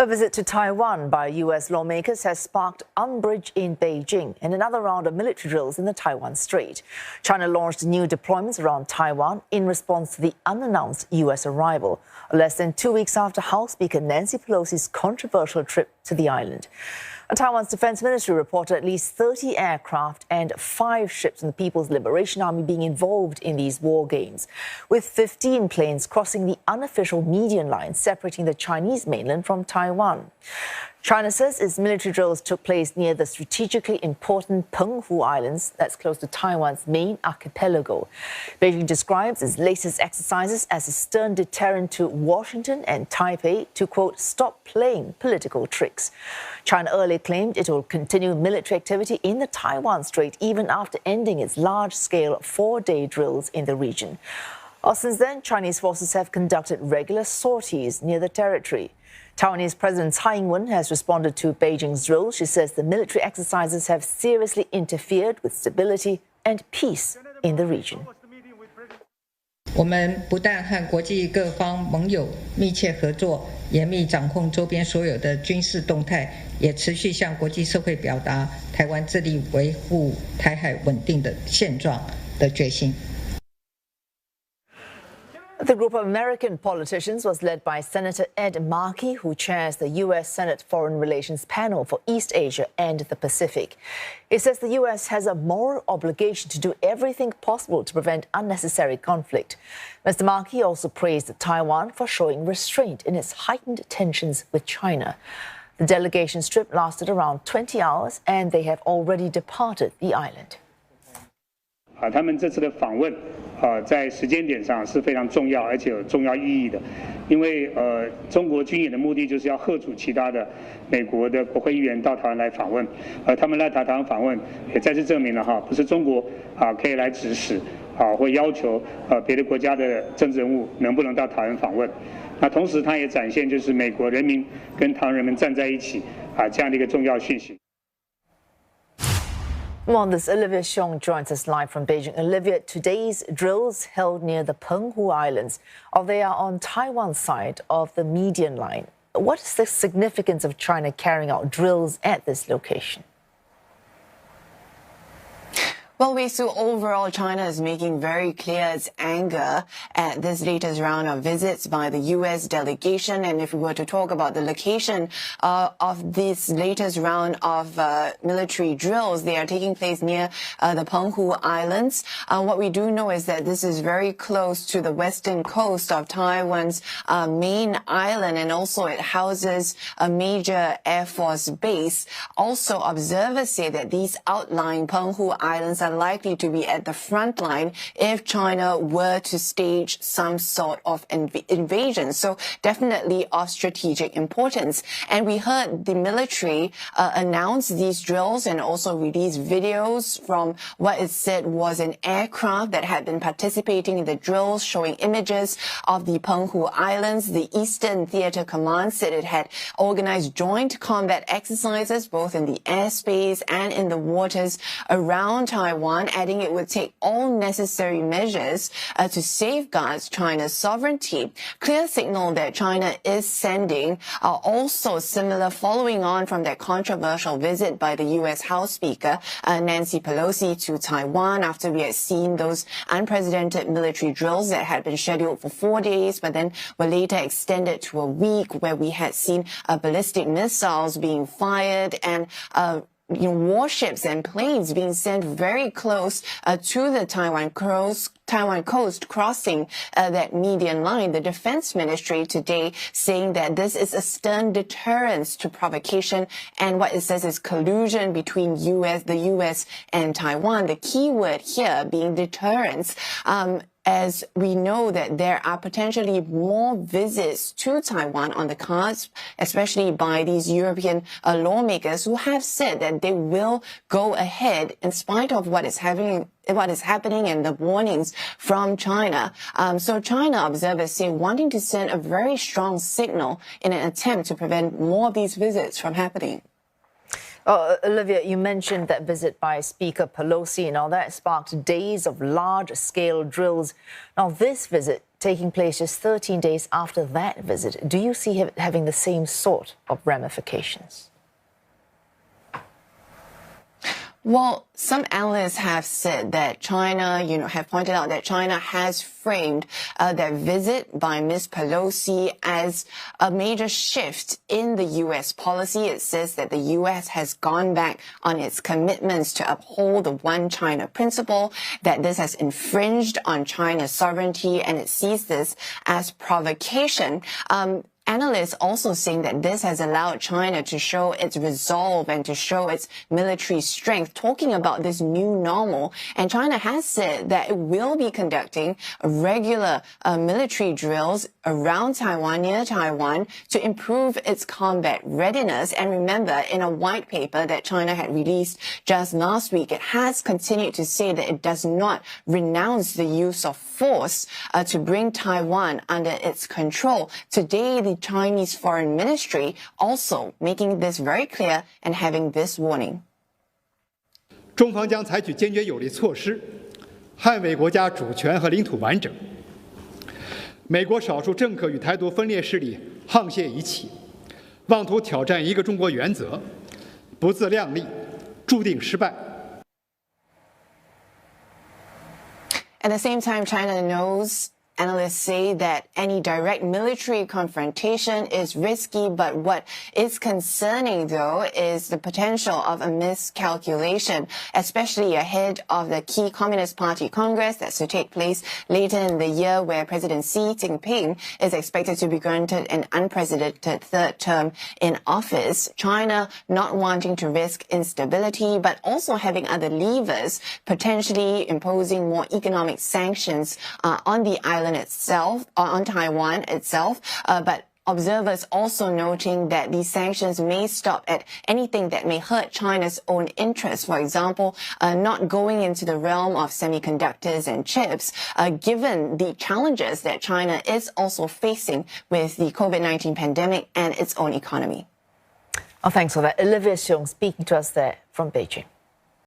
A visit to Taiwan by U.S. lawmakers has sparked umbrage in Beijing and another round of military drills in the Taiwan Strait. China launched new deployments around Taiwan in response to the unannounced U.S. arrival, less than 2 weeks after House Speaker Nancy Pelosi's controversial trip to the island. Taiwan's defense ministry reported at least 30 aircraft and 5 ships from the People's Liberation Army being involved in these war games, with 15 planes crossing the unofficial median line separating the Chinese mainland from Taiwan. China says its military drills took place near the strategically important Penghu Islands, that's close to Taiwan's main archipelago. Beijing describes its latest exercises as a stern deterrent to Washington and Taipei to, quote, stop playing political tricks. China earlier claimed it will continue military activity in the Taiwan Strait even after ending its large-scale 4-day drills in the region. Since then, Chinese forces have conducted regular sorties near the territory. Taiwanese President Tsai Ing-wen has responded to Beijing's drills. She says the military exercises have seriously interfered with stability and peace in the region. 我们不但和国际各方盟友密切合作，严密掌控周边所有的军事动态，也持续向国际社会表达台湾致力维护台海稳定的现状的决心。 The group of American politicians was led by Senator Ed Markey, who chairs the U.S. Senate Foreign Relations Panel for East Asia and the Pacific. It says the U.S. has a moral obligation to do everything possible to prevent unnecessary conflict. Mr. Markey also praised Taiwan for showing restraint in its heightened tensions with China. The delegation's trip lasted around 20 hours, and they have already departed the island. 他们这次的访问，在时间点上是非常重要，而且有重要意义的，因为中国军演的目的就是要吓阻其他的美国的国会议员到台湾来访问，他们来台湾访问，也再次证明了不是中国可以来指使会要求别的国家的政治人物能不能到台湾访问。那同时，它也展现就是美国人民跟台湾人民站在一起这样的一个重要讯息。 On this, Olivia Xiong joins us live from Beijing. Olivia, today's drills held near the Penghu Islands, they are on Taiwan's side of the median line. What is the significance of China carrying out drills at this location? Well, so overall, China is making very clear its anger at this latest round of visits by the U.S. delegation. And if we were to talk about the location of this latest round of military drills, they are taking place near the Penghu Islands. What we do know is that this is very close to the western coast of Taiwan's main island, and also it houses a major Air Force base. Also, observers say that these outlying Penghu Islands are likely to be at the front line if China were to stage some sort of invasion. So definitely of strategic importance. And we heard the military announce these drills and also release videos from what it said was an aircraft that had been participating in the drills, showing images of the Penghu Islands. The Eastern Theater Command said it had organized joint combat exercises both in the airspace and in the waters around Taiwan, adding it would take all necessary measures to safeguard China's sovereignty. Clear signal that China is sending, also similar following on from that controversial visit by the U.S. House Speaker Nancy Pelosi to Taiwan, after we had seen those unprecedented military drills that had been scheduled for 4 days, but then were later extended to a week, where we had seen ballistic missiles being fired and warships and planes being sent very close to the Taiwan coast, crossing that median line. The Defense Ministry today saying that this is a stern deterrence to provocation, and what it says is collusion between the U.S. and Taiwan. The key word here being deterrence. As we know that there are potentially more visits to Taiwan on the cards, especially by these European lawmakers who have said that they will go ahead in spite of what is happening and the warnings from China. So China observers say wanting to send a very strong signal in an attempt to prevent more of these visits from happening. Olivia, you mentioned that visit by Speaker Pelosi, and all that sparked days of large-scale drills. Now, this visit taking place just 13 days after that visit. Do you see it having the same sort of ramifications? Well, some analysts have said that China, have pointed out that China has framed their visit by Ms. Pelosi as a major shift in the U.S. policy. It says that the U.S. has gone back on its commitments to uphold the One China principle, that this has infringed on China's sovereignty, and it sees this as provocation. Analysts also saying that this has allowed China to show its resolve and to show its military strength, talking about this new normal. And China has said that it will be conducting regular military drills around Taiwan, near Taiwan, to improve its combat readiness. And remember, in a white paper that China had released just last week, it has continued to say that it does not renounce the use of force to bring Taiwan under its control. Today, the Chinese Foreign Ministry also making this very clear and having this warning. 中方将采取坚决有力措施，捍卫国家主权和领土完整。美国少数政客与台独分裂势力沆瀣一气，妄图挑战一个中国原则，不自量力，注定失败。 At the same time, China knows, analysts say, that any direct military confrontation is risky, but what is concerning, though, is the potential of a miscalculation, especially ahead of the key Communist Party Congress that's to take place later in the year, where President Xi Jinping is expected to be granted an unprecedented third term in office. China not wanting to risk instability, but also having other levers, potentially imposing more economic sanctions on the island itself, on Taiwan itself, but observers also noting that these sanctions may stop at anything that may hurt China's own interests. For example, not going into the realm of semiconductors and chips, given the challenges that China is also facing with the COVID-19 pandemic and its own economy. Oh, thanks for that. Olivia Xiong speaking to us there from Beijing.